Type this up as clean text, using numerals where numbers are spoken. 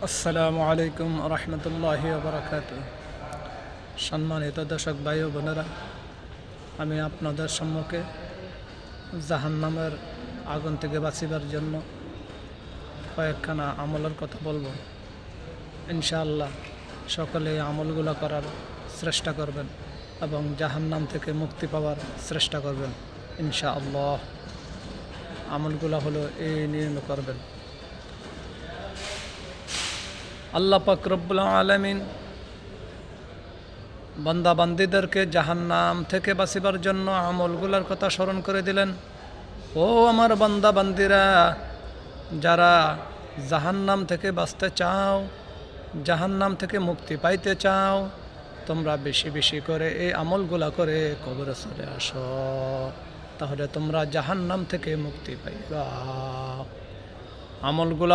আসসালামু আলাইকুম রহমতুল্লাহি বারাকাতুহ। সম্মানিত দর্শক ভাই ও বোনেরা, আমি আপনাদের সম্মুখে জাহান্নামের আগুন থেকে বাঁচিবার জন্য কয়েকখানা আমলের কথা বলবো। ইনশাআল্লাহ সকলে এই আমলগুলো করার চেষ্টা করবেন এবং জাহান্নাম থেকে মুক্তি পাওয়ার চেষ্টা করবেন। ইনশাআল্লাহ আমলগুলো হলো এই নিয়ম করবেন। আল্লাহ পাক রব্বুল আলামিন বান্দা বান্দীদেরকে জাহান্নাম থেকে বাঁচিবার জন্য আমলগুলোর কথা স্মরণ করে দিলেন। ও আমার বান্দা বান্দীরা, যারা জাহান্নাম থেকে বাঁচতে চাও, জাহান্নাম থেকে মুক্তি পাইতে চাও, তোমরা বেশি বেশি করে এই আমলগুলা করে কবরে চলে আসো, তাহলে তোমরা জাহান্নাম থেকে মুক্তি পাইবা। আমলগুলা